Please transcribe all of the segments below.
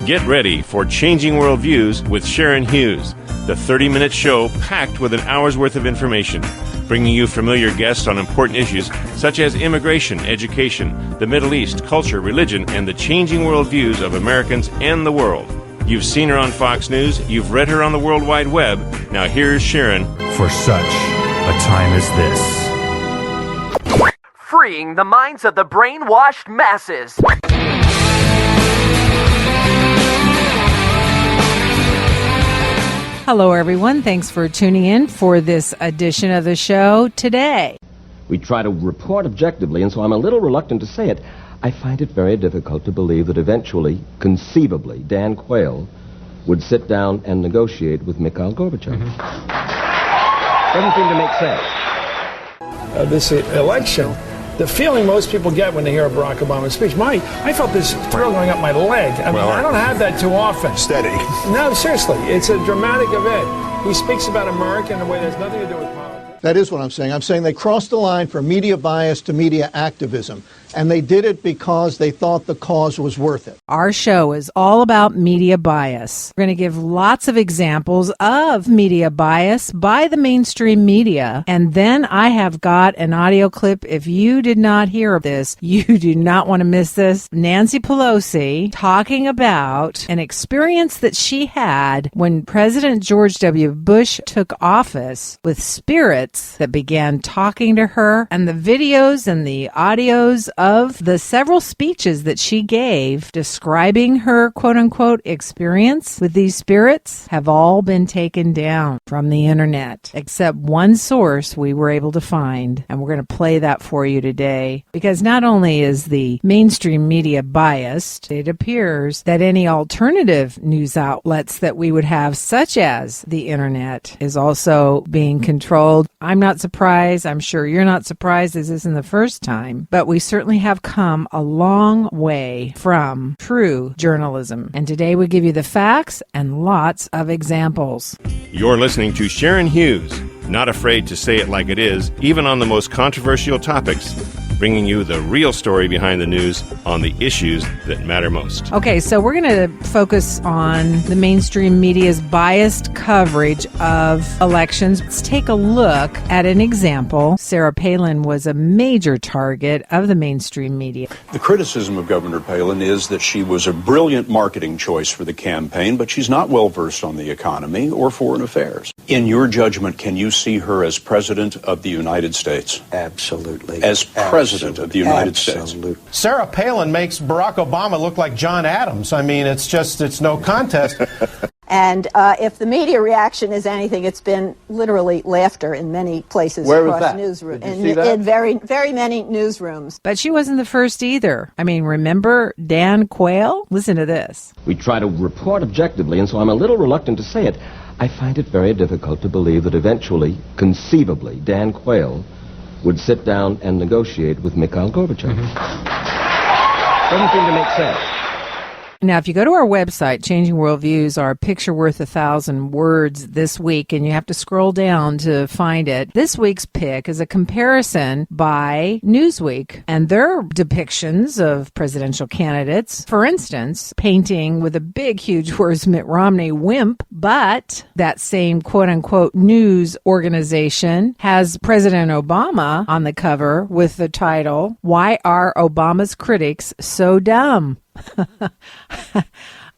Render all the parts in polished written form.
Get ready for Changing Worldviews with Sharon Hughes, the 30-minute show packed with an hour's worth of information, bringing you familiar guests on important issues such as immigration, education, the Middle East, culture, religion, and the changing worldviews of Americans and the world. You've seen her on Fox News, you've read her on the World Wide Web. Now here's Sharon. For such a time as this. Freeing the minds of the brainwashed masses. Hello, everyone. Thanks for tuning in for this edition of the show today. We try to report objectively, and so I'm a little reluctant to say it. I find it very difficult to believe that eventually, conceivably, Dan Quayle would sit down and negotiate with Mikhail Gorbachev. Doesn't seem to make sense. This election, the feeling most people get when they hear a Barack Obama speech, I felt this thrill going up my leg. I mean, I don't have that too often. Steady. No, seriously, it's a dramatic event. He speaks about America in a way that has nothing to do with politics. That is what I'm saying. I'm saying they crossed the line from media bias to media activism. And they did it because they thought the cause was worth it. Our show is all about media bias. We're going to give lots of examples of media bias by the mainstream media. And then I have got an audio clip. If you did not hear this, you do not want to miss this. Nancy Pelosi talking about an experience that she had when President George W. Bush took office with spirits that began talking to her, and the videos and the audios of the several speeches that she gave describing her quote-unquote experience with these spirits have all been taken down from the internet, except one source we were able to find, and we're going to play that for you today, because not only is the mainstream media biased, it appears that any alternative news outlets that we would have, such as the internet, is also being controlled. I'm not surprised. I'm sure you're not surprised. This isn't the first time, but we certainly have come a long way from true journalism. And today we give you the facts and lots of examples. You're listening to Sharon Hughes, not afraid to say it like it is, even on the most controversial topics, bringing you the real story behind the news on the issues that matter most. Okay, so we're going to focus on the mainstream media's biased coverage of elections. Let's take a look at an example. Sarah Palin was a major target of the mainstream media. The criticism of Governor Palin is that she was a brilliant marketing choice for the campaign, but she's not well-versed on the economy or foreign affairs. In your judgment, can you see her as President of the United States? Absolutely. As President of the United States. Sarah Palin makes Barack Obama look like John Adams. I mean, it's no contest. And if the media reaction is anything, it's been literally laughter in many places across newsrooms. In very, very many newsrooms. But she wasn't the first either. I mean, remember Dan Quayle? Listen to this. We try to report objectively, and so I'm a little reluctant to say it. I find it very difficult to believe that eventually, conceivably, Dan Quayle would sit down and negotiate with Mikhail Gorbachev. Doesn't seem to make sense. Now, if you go to our website, Changing Worldviews, our picture worth 1,000 words this week, and you have to scroll down to find it. This week's pick is a comparison by Newsweek and their depictions of presidential candidates. For instance, painting with a big, huge words Mitt Romney wimp, but that same quote-unquote news organization has President Obama on the cover with the title, "Why Are Obama's Critics So Dumb?"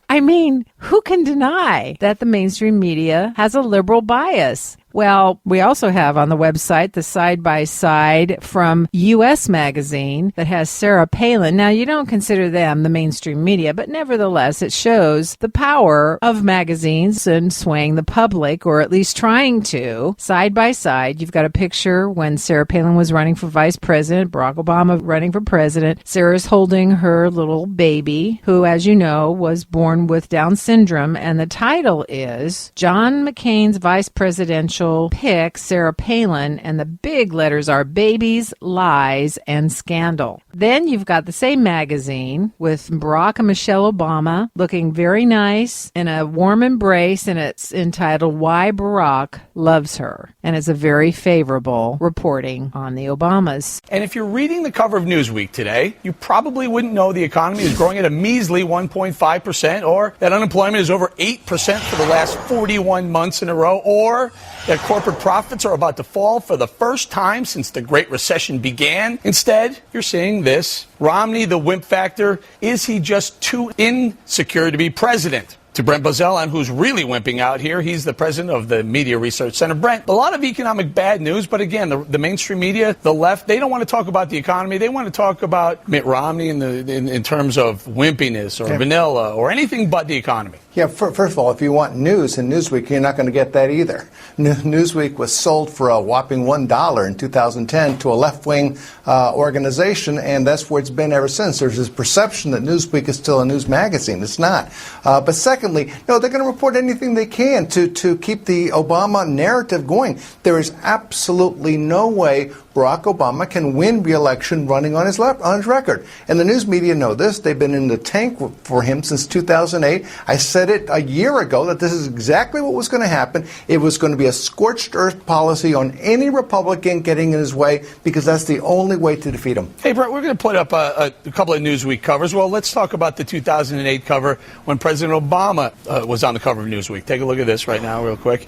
I mean, who can deny that the mainstream media has a liberal bias? Well, we also have on the website the side-by-side from U.S. Magazine that has Sarah Palin. Now, you don't consider them the mainstream media, but nevertheless, it shows the power of magazines in swaying the public, or at least trying to. Side-by-side, you've got a picture when Sarah Palin was running for vice president, Barack Obama running for president. Sarah's holding her little baby, who, as you know, was born with Down syndrome, and the title is John McCain's Vice Presidential presidential pick, Sarah Palin, and the big letters are babies, lies, and scandal. Then you've got the same magazine with Barack and Michelle Obama looking very nice in a warm embrace, and it's entitled Why Barack Loves Her. And it's a very favorable reporting on the Obamas. And if you're reading the cover of Newsweek today, you probably wouldn't know the economy is growing at a measly 1.5%, or that unemployment is over 8% for the last 41 months in a row, or that corporate profits are about to fall for the first time since the Great Recession began. Instead, you're seeing this. Romney, the wimp factor. Is he just too insecure to be president? To Brent Bozell, who's really wimping out here. He's the president of the Media Research Center. Brent, a lot of economic bad news, but again, the mainstream media, the left, they don't want to talk about the economy. They want to talk about Mitt Romney in terms of wimpiness or vanilla or anything but the economy. Yeah, first of all, if you want news in Newsweek, you're not going to get that either. Newsweek was sold for a whopping $1 in 2010 to a left-wing organization, and that's where it's been ever since. There's this perception that Newsweek is still a news magazine. It's not. But secondly, no, they're going to report anything they can to keep the Obama narrative going. There is absolutely no way Barack Obama can win re-election running on his record. And the news media know this. They've been in the tank for him since 2008. I said it a year ago that this is exactly what was going to happen. It was going to be a scorched earth policy on any Republican getting in his way, because that's the only way to defeat him. Hey, Brett, we're going to put up a couple of Newsweek covers. Well, let's talk about the 2008 cover when President Obama was on the cover of Newsweek. Take a look at this right now real quick.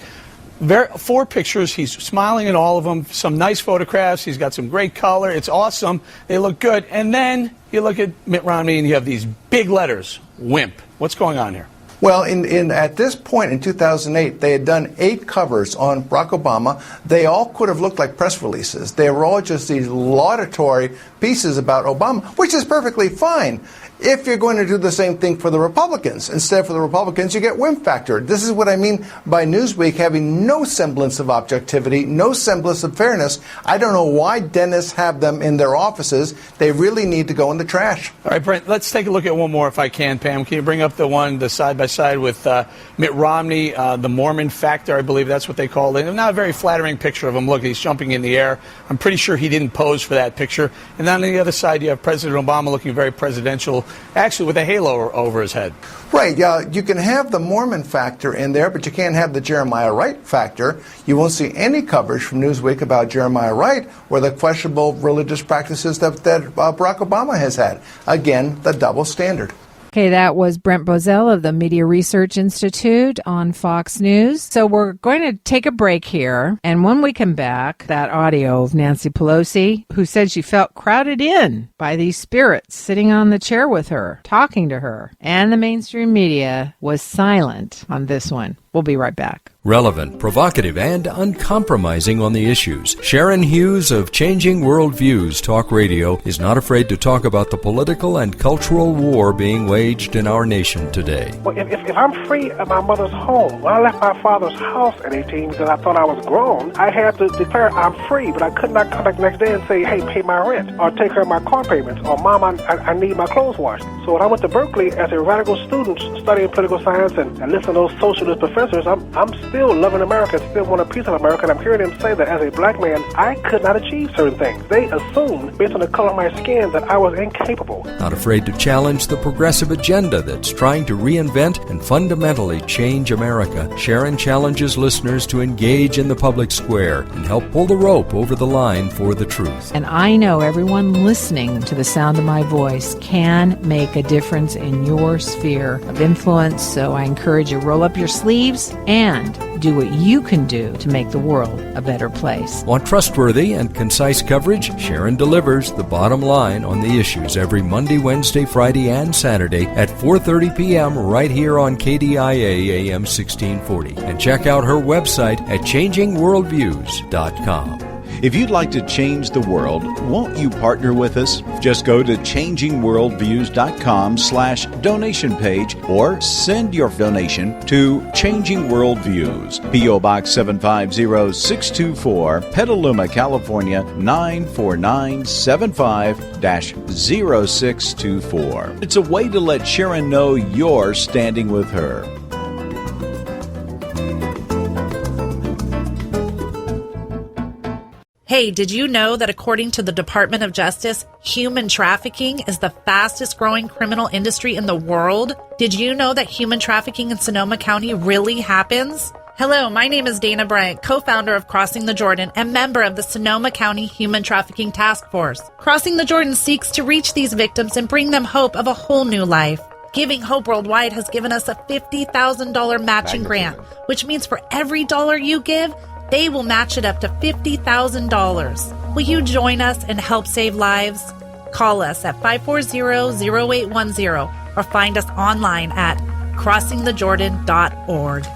4 pictures. He's smiling in all of them. Some nice photographs. He's got some great color. It's awesome. They look good. And then you look at Mitt Romney and you have these big letters, wimp. What's going on here? Well, at this point in 2008, they had done 8 covers on Barack Obama. They all could have looked like press releases. They were all just these laudatory pieces about Obama, which is perfectly fine if you're going to do the same thing for the Republicans. Instead, for the Republicans, you get wimp factor. This is what I mean by Newsweek having no semblance of objectivity, no semblance of fairness. I don't know why dentists have them in their offices. They really need to go in the trash. All right, Brent, let's take a look at one more if I can, Pam. Can you bring up the side-by-side with Mitt Romney, the Mormon factor, I believe that's what they called it. Not a very flattering picture of him. Look, he's jumping in the air. I'm pretty sure he didn't pose for that picture. And then on the other side, you have President Obama looking very presidential, actually with a halo over his head. Right. You can have the Mormon factor in there, but you can't have the Jeremiah Wright factor. You won't see any coverage from Newsweek about Jeremiah Wright or the questionable religious practices that Barack Obama has had. Again, the double standard. Okay, that was Brent Bozell of the Media Research Institute on Fox News. So we're going to take a break here. And when we come back, that audio of Nancy Pelosi, who said she felt crowded in by these spirits sitting on the chair with her, talking to her. And the mainstream media was silent on this one. We'll be right back. Relevant, provocative, and uncompromising on the issues. Sharon Hughes of Changing Worldviews Talk Radio is not afraid to talk about the political and cultural war being waged in our nation today. Well, if I'm free at my mother's home, when I left my father's house at 18 because I thought I was grown, I had to declare I'm free, but I could not come back the next day and say, hey, pay my rent, or take care of my car payments, or Mom, I need my clothes washed. So when I went to Berkeley as a radical student studying political science and listening to those socialist professors, I'm still loving America, still want a piece of America, and I'm hearing them say that as a black man, I could not achieve certain things. They assumed, based on the color of my skin, that I was incapable. Not afraid to challenge the progressive agenda that's trying to reinvent and fundamentally change America. Sharon challenges listeners to engage in the public square and help pull the rope over the line for the truth. And I know everyone listening to the sound of my voice can make a difference in your sphere of influence, so I encourage you to roll up your sleeves and do what you can do to make the world a better place. Want trustworthy and concise coverage? Sharon delivers the bottom line on the issues every Monday, Wednesday, Friday, and Saturday at 4:30 p.m. right here on KDIA AM 1640. And check out her website at changingworldviews.com. If you'd like to change the world, won't you partner with us? Just go to changingworldviews.com/donation page or send your donation to Changing Worldviews, P.O. Box 750624, Petaluma, California 94975-0624. It's a way to let Sharon know you're standing with her. Hey, did you know that according to the Department of Justice, human trafficking is the fastest growing criminal industry in the world? Did you know that human trafficking in Sonoma County really happens? Hello, my name is Dana Bryant, co-founder of Crossing the Jordan and member of the Sonoma County Human Trafficking Task Force. Crossing the Jordan seeks to reach these victims and bring them hope of a whole new life. Giving Hope Worldwide has given us a $50,000 matching grant, which means for every dollar you give, they will match it up to $50,000. Will you join us and help save lives? Call us at 540-0810 or find us online at crossingthejordan.org.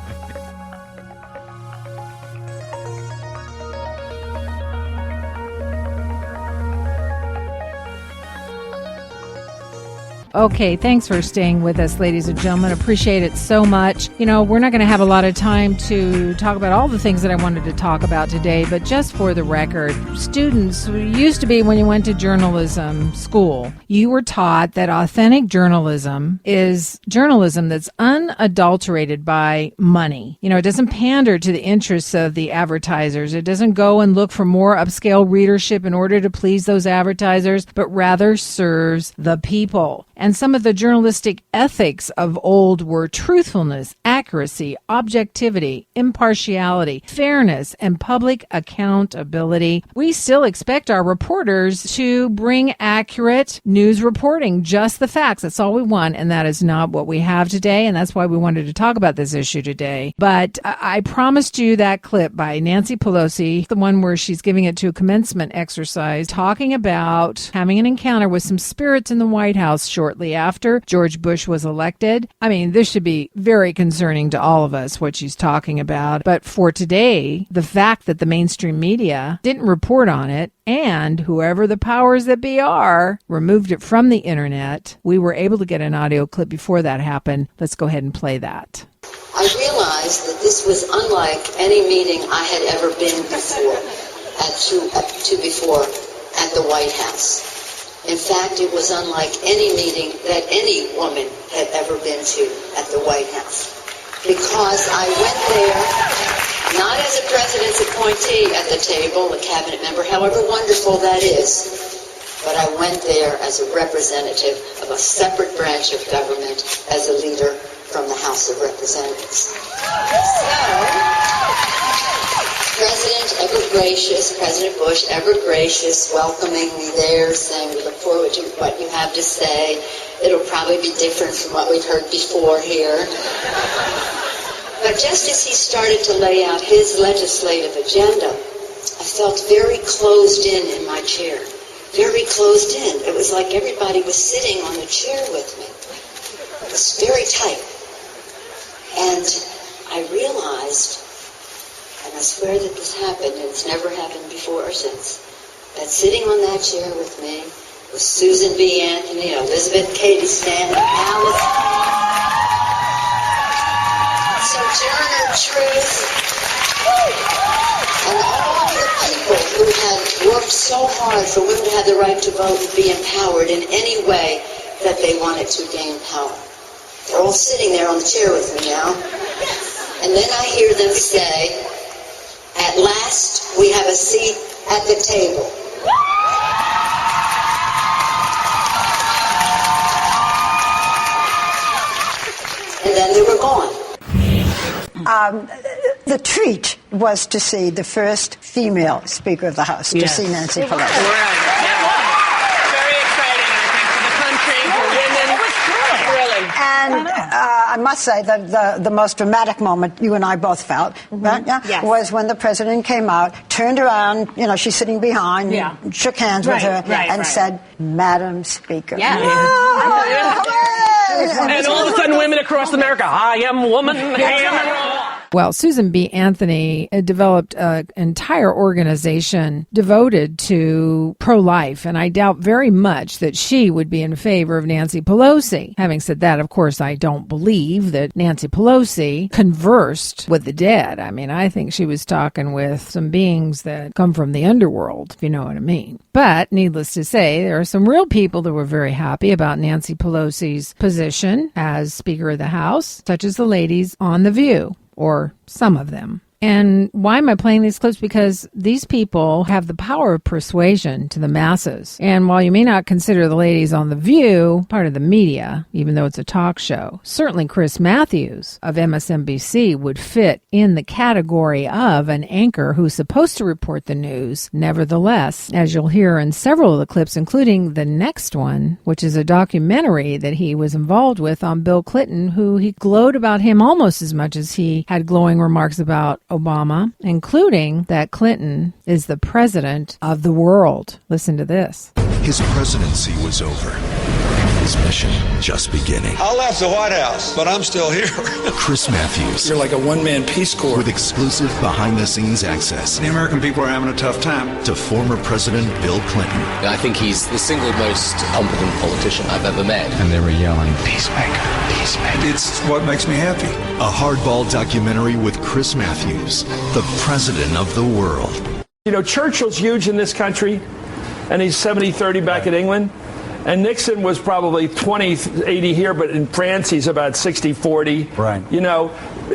Okay, thanks for staying with us, ladies and gentlemen. Appreciate it so much. You know, we're not going to have a lot of time to talk about all the things that I wanted to talk about today, but just for the record, students used to be, when you went to journalism school, you were taught that authentic journalism is journalism that's unadulterated by money. You know, it doesn't pander to the interests of the advertisers. It doesn't go and look for more upscale readership in order to please those advertisers, but rather serves the people. And some of the journalistic ethics of old were truthfulness, accuracy, objectivity, impartiality, fairness, and public accountability. We still expect our reporters to bring accurate news reporting, just the facts. That's all we want, and that is not what we have today, and that's why we wanted to talk about this issue today. But I promised you that clip by Nancy Pelosi, the one where she's giving it to a commencement exercise, talking about having an encounter with some spirits in the White House shortly after George Bush was elected. I mean, this should be very concerning to all of us, what she's talking about. But for today, the fact that the mainstream media didn't report on it, and whoever the powers that be are removed it from the internet, we were able to get an audio clip before that happened. Let's go ahead and play that. I realized that this was unlike any meeting I had ever been before at the White House. In fact, it was unlike any meeting that any woman had ever been to at the White House. Because I went there, not as a president's appointee at the table, a cabinet member, however wonderful that is, but I went there as a representative of a separate branch of government, as a leader from the House of Representatives. President Bush, ever gracious, welcoming me there, saying, we look forward to what you have to say. It'll probably be different from what we've heard before here. But just as he started to lay out his legislative agenda, I felt very closed in my chair. Very closed in. It was like everybody was sitting on the chair with me. It was very tight. And I realized, and I swear that this happened, and it's never happened before or since, that sitting on that chair with me was Susan B. Anthony, Elizabeth Cady Stanton, Alice, Sojourner Truth, and all the people who had worked so hard for women to have the right to vote and be empowered in any way that they wanted to gain power. They're all sitting there on the chair with me now. And then I hear them say, at last, we have a seat at the table. And then they were gone. The treat was to see the first female Speaker of the House, to see Nancy Pelosi. And I must say that the most dramatic moment you and I both felt was when the president came out, turned around, she's sitting behind, shook hands with her, and said, Madam Speaker. And all of a sudden, women across America, I am woman, I am. Well, Susan B. Anthony developed an entire organization devoted to pro-life, and I doubt very much that she would be in favor of Nancy Pelosi. Having said that, of course, I don't believe that Nancy Pelosi conversed with the dead. I mean, I think she was talking with some beings that come from the underworld, if you know what I mean. But needless to say, there are some real people that were very happy about Nancy Pelosi's position as Speaker of the House, such as the ladies on The View. Or some of them. And why am I playing these clips? Because these people have the power of persuasion to the masses. And while you may not consider the ladies on The View part of the media, even though it's a talk show, certainly Chris Matthews of MSNBC would fit in the category of an anchor who's supposed to report the news. Nevertheless, as you'll hear in several of the clips, including the next one, which is a documentary that he was involved with on Bill Clinton, who he glowed about him almost as much as he had glowing remarks about Obama, including that Clinton is the president of the world. Listen to this. His presidency was over. His mission just beginning. I left the White House, but I'm still here. Chris Matthews. You're like a one-man Peace Corps. With exclusive behind-the-scenes access. The American people are having a tough time. To former President Bill Clinton. I think he's the single most competent politician I've ever met. And they were yelling, peacemaker, peacemaker. It's what makes me happy. A hardball documentary with Chris Matthews, the president of the world. You know, Churchill's huge in this country, and he's 70-30 back in England. And Nixon was probably 20-80 here, but in France he's about 60-40. Right. You know,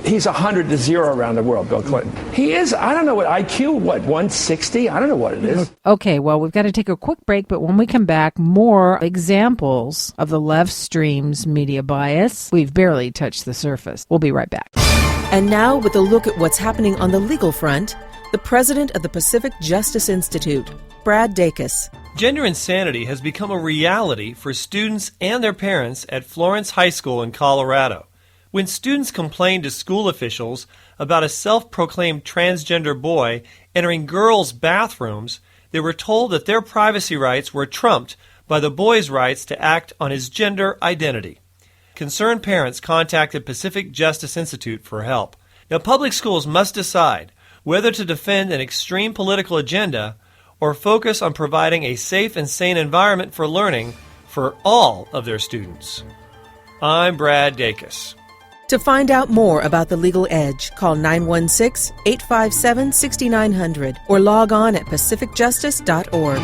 he's 100-0 around the world, Bill Clinton. He is, I don't know what, IQ, 160? I don't know what it is. Okay, well, we've got to take a quick break, but when we come back, more examples of the left stream's media bias. We've barely touched the surface. We'll be right back. And now, with a look at what's happening on the legal front, the president of the Pacific Justice Institute, Brad Dacus. Gender insanity has become a reality for students and their parents at Florence High School in Colorado. When students complained to school officials about a self-proclaimed transgender boy entering girls' bathrooms, they were told that their privacy rights were trumped by the boy's rights to act on his gender identity. Concerned parents contacted Pacific Justice Institute for help. Now, public schools must decide whether to defend an extreme political agenda or focus on providing a safe and sane environment for learning for all of their students. I'm Brad Dacus. To find out more about The Legal Edge, call 916-857-6900 or log on at pacificjustice.org.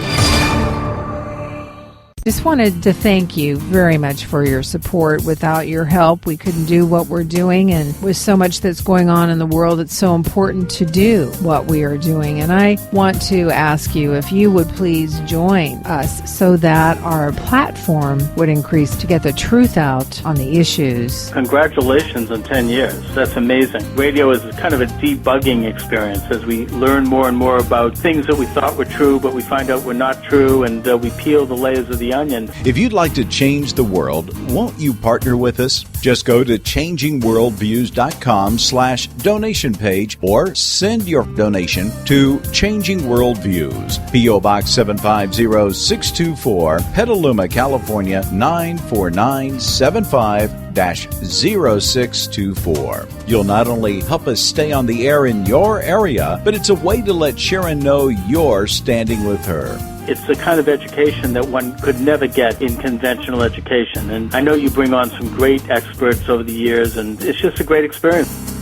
Just wanted to thank you very much for your support. Without your help, we couldn't do what we're doing, and with so much that's going on in the world, it's so important to do what we are doing. And I want to ask you if you would please join us so that our platform would increase to get the truth out on the issues. Congratulations on 10 years. That's amazing. Radio is kind of a debugging experience as we learn more and more about things that we thought were true, but we find out were not true, and we peel the layers of the onion. If you'd like to change the world, won't you partner with us? Just go to changingworldviews.com/donation page or send your donation to Changing Worldviews, P.O. Box 750624, Petaluma, California 94975-0624. You'll not only help us stay on the air in your area, but it's a way to let Sharon know you're standing with her. It's the kind of education that one could never get in conventional education. And I know you bring on some great experts over the years, and it's just a great experience.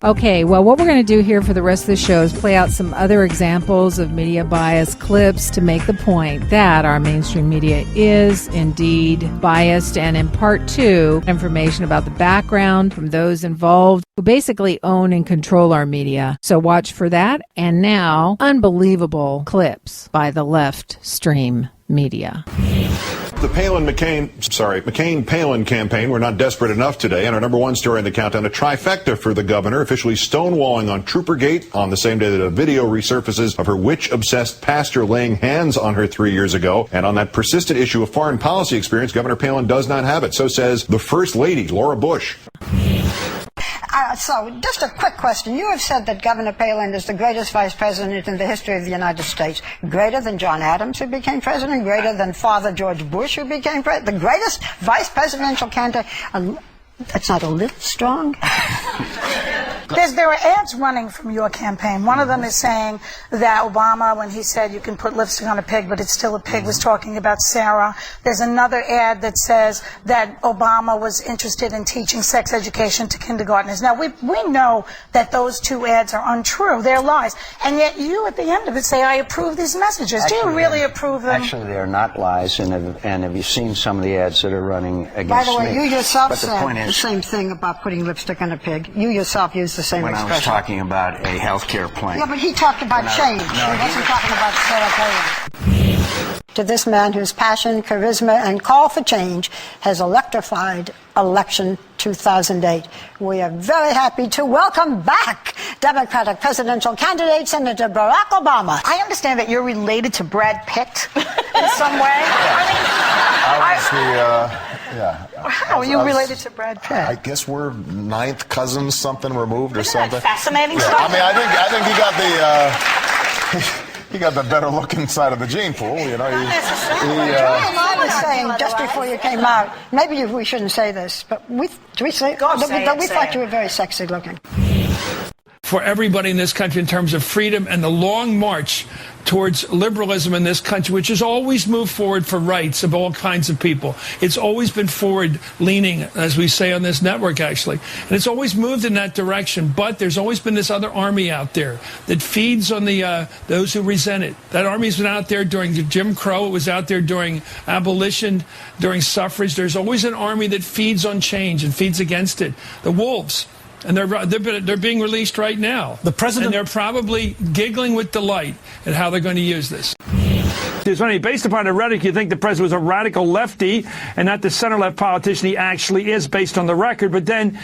Okay, well, what we're going to do here for the rest of the show is play out some other examples of media bias clips to make the point that our mainstream media is indeed biased, and in part two, information about the background from those involved who basically own and control our media. So watch for that. And now, unbelievable clips by the left stream media. The McCain-Palin campaign were not desperate enough today, and our number one story in the countdown, a trifecta for the governor, officially stonewalling on Troopergate on the same day that a video resurfaces of her witch-obsessed pastor laying hands on her 3 years ago. And on that persistent issue of foreign policy experience, Governor Palin does not have it. So says the First Lady, Laura Bush. So, just a quick question. You have said that Governor Palin is the greatest vice president in the history of the United States. Greater than John Adams, who became president, greater than Father George Bush, who became president, the greatest vice presidential candidate. That's not a little strong? There are ads running from your campaign. One of them is saying that Obama, when he said you can put lipstick on a pig, but it's still a pig, was talking about Sarah. There's another ad that says that Obama was interested in teaching sex education to kindergartners. Now, we know that those two ads are untrue. They're lies. And yet you, at the end of it, say, I approve these messages. Do you really approve them? Actually, they're not lies. And have you seen some of the ads that are running against me? By the way, you yourself said the same thing about putting lipstick on a pig. You yourself used the same expression. When I was talking about a health care plan. Yeah, but he talked about change. He wasn't talking about Sarah Palin. To this man whose passion, charisma, and call for change has electrified election 2008. We are very happy to welcome back Democratic presidential candidate Senator Barack Obama. I understand that you're related to Brad Pitt in some way. How are you related to Brad Pitt? I guess we're ninth cousins, something removed or something. That fascinating stuff. I mean, I think he got the. He got the better looking side of the gene pool, you know. I was saying just before you came out, maybe we shouldn't say this, but we thought you were very sexy looking. For everybody in this country in terms of freedom and the long march towards liberalism in this country, which has always moved forward for rights of all kinds of people. It's always been forward-leaning, as we say on this network, actually. And it's always moved in that direction. But there's always been this other army out there that feeds on the those who resent it. That army's been out there during Jim Crow. It was out there during abolition, during suffrage. There's always an army that feeds on change and feeds against it. The wolves. And they're being released right now. The president, and they're probably giggling with delight at how they're going to use this. It's funny, based upon the rhetoric, you think the president was a radical lefty and not the center-left politician he actually is based on the record. But then,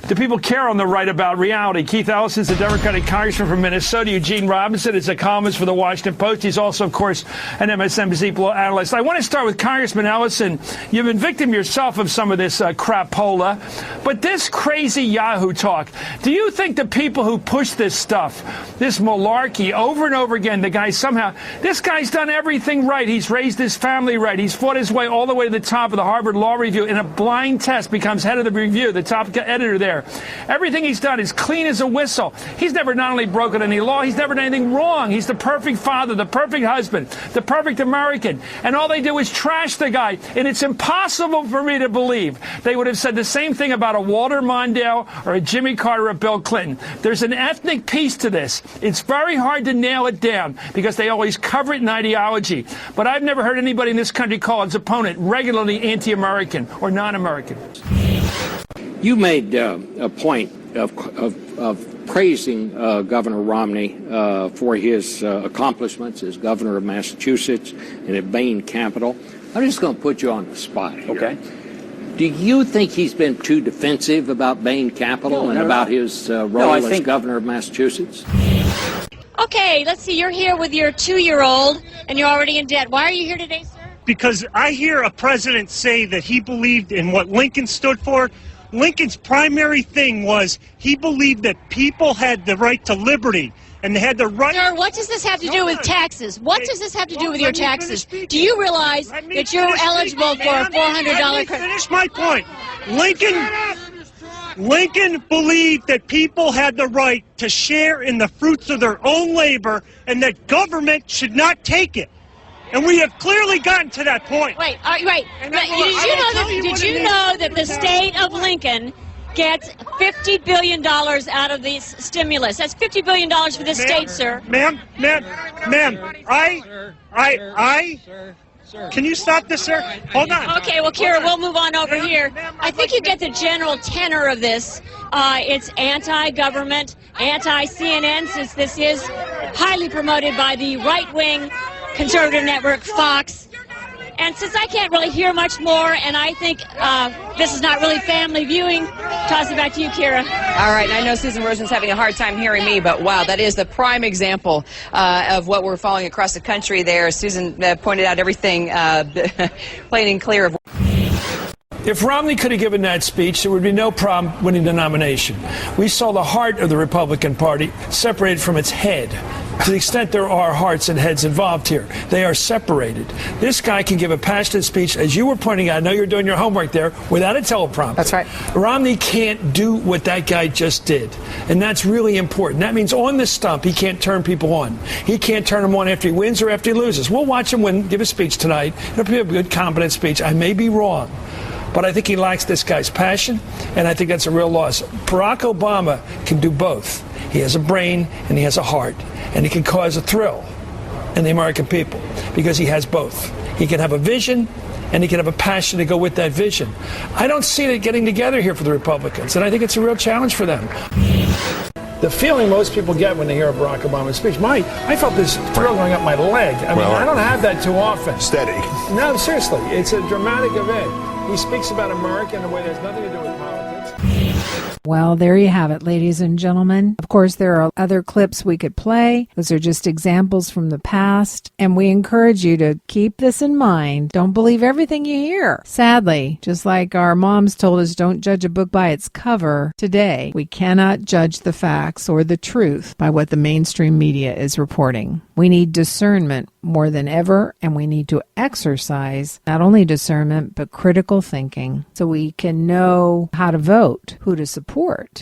do people care on the right about reality? Keith Ellison is a Democratic congressman from Minnesota. Eugene Robinson is a columnist for the Washington Post. He's also, of course, an MSNBC political analyst. I want to start with Congressman Ellison. You've been victim yourself of some of this crapola. But this crazy Yahoo talk, do you think the people who push this stuff, this malarkey over and over again, the guy somehow, this guy's done everything right. He's raised his family right. He's fought his way all the way to the top of the Harvard Law Review. In a blind test, becomes head of the review, the top editor there. Everything he's done is clean as a whistle. He's never not only broken any law, he's never done anything wrong. He's the perfect father, the perfect husband, the perfect American. And all they do is trash the guy. And it's impossible for me to believe they would have said the same thing about a Walter Mondale or a Jimmy Carter or Bill Clinton. There's an ethnic piece to this. It's very hard to nail it down because they always cover it in ideology. But I've never heard anybody in this country call its opponent regularly anti-American or non-American. You made a point of praising Governor Romney for his accomplishments as governor of Massachusetts and at Bain Capital. I'm just going to put you on the spot here. Okay. Do you think he's been too defensive about Bain Capital and about his role as governor of Massachusetts? Okay, let's see. You're here with your 2-year-old, and you're already in debt. Why are you here today, sir? Because I hear a president say that he believed in what Lincoln stood for. Lincoln's primary thing was he believed that people had the right to liberty, and they had the right... Sir, what does this have to do with taxes? What does this have to do with your taxes? Do you realize that you're eligible for a $400 credit? Finish my point. Lincoln believed that people had the right to share in the fruits of their own labor and that government should not take it. And we have clearly gotten to that point. Wait. Did you know that the state of Lincoln gets $50 billion out of the stimulus? That's $50 billion for this state, sir. Ma'am, Can you stop this, sir? Hold on. Okay, well, Kira, we'll move on over here. I think you get the general tenor of this. It's anti-government, anti-CNN, since this is highly promoted by the right-wing conservative network Fox. And since I can't really hear much more, and I think this is not really family viewing, toss it back to you, Kira. All right, and I know Susan Rosen's having a hard time hearing me, but wow, that is the prime example of what we're following across the country there. Susan pointed out everything plain and clear. If Romney could have given that speech, there would be no problem winning the nomination. We saw the heart of the Republican Party separated from its head. To the extent there are hearts and heads involved here, they are separated. This guy can give a passionate speech, as you were pointing out. I know you're doing your homework there, without a teleprompter. That's right. Romney can't do what that guy just did, and that's really important. That means on the stump, he can't turn people on. He can't turn them on after he wins or after he loses. We'll watch him give a speech tonight. It'll be a good, competent speech. I may be wrong, but I think he lacks this guy's passion, and I think that's a real loss. Barack Obama can do both. He has a brain and he has a heart, and he can cause a thrill in the American people because he has both. He can have a vision and he can have a passion to go with that vision. I don't see it getting together here for the Republicans, and I think it's a real challenge for them. The feeling most people get when they hear a Barack Obama speech, I felt this thrill going up my leg. I don't have that too often. Steady. No, seriously, it's a dramatic event. He speaks about America in a way that has nothing to do with politics. Well, there you have it, ladies and gentlemen. Of course, there are other clips we could play. Those are just examples from the past. And we encourage you to keep this in mind. Don't believe everything you hear. Sadly, just like our moms told us, don't judge a book by its cover. Today, we cannot judge the facts or the truth by what the mainstream media is reporting. We need discernment more than ever, and we need to exercise not only discernment, but critical thinking so we can know how to vote, who to support,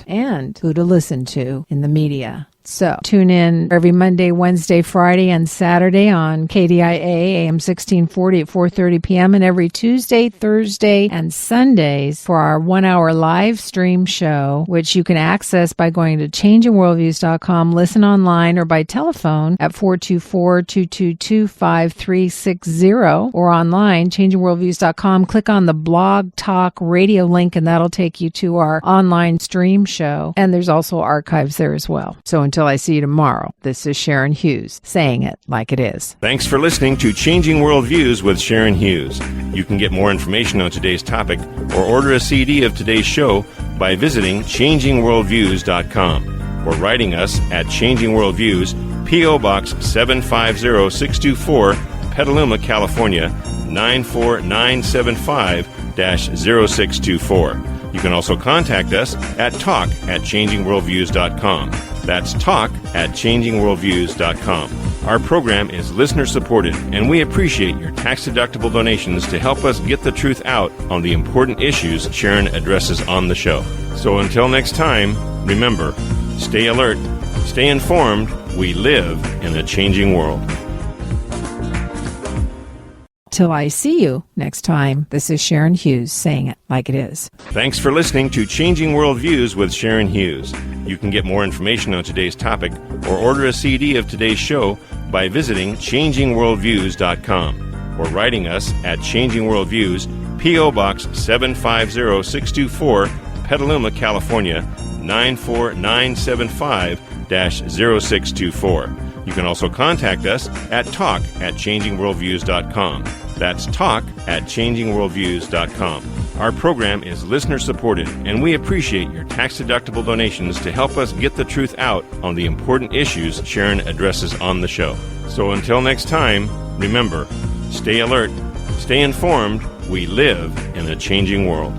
and who to listen to in the media. So tune in every Monday, Wednesday, Friday, and Saturday on KDIA AM 1640 at 4:30 p.m. and every Tuesday, Thursday, and Sundays for our 1-hour live stream show, which you can access by going to changingworldviews.com, listen online, or by telephone at 424-222-5360, or online, changingworldviews.com. Click on the Blog Talk Radio link, and that'll take you to our online stream show. And there's also archives there as well. So until I see you tomorrow, this is Sharon Hughes saying it like it is. Thanks for listening to Changing Worldviews with Sharon Hughes. You can get more information on today's topic or order a CD of today's show by visiting changingworldviews.com or writing us at Changing Worldviews, P.O. Box 750624, Petaluma, California, 94975-0624. You can also contact us at talk@changingworldviews.com. That's talk@changingworldviews.com. Our program is listener-supported, and we appreciate your tax-deductible donations to help us get the truth out on the important issues Sharon addresses on the show. So until next time, remember, stay alert, stay informed. We live in a changing world. Till I see you next time, this is Sharon Hughes saying it like it is. Thanks for listening to Changing Worldviews with Sharon Hughes. You can get more information on today's topic or order a CD of today's show by visiting changingworldviews.com or writing us at Changing Worldviews, P.O. Box 750624, Petaluma, California, 94975-0624. You can also contact us at talk@changingworldviews.com. That's talk@changingworldviews.com. Our program is listener-supported, and we appreciate your tax-deductible donations to help us get the truth out on the important issues Sharon addresses on the show. So until next time, remember, stay alert, stay informed. We live in a changing world.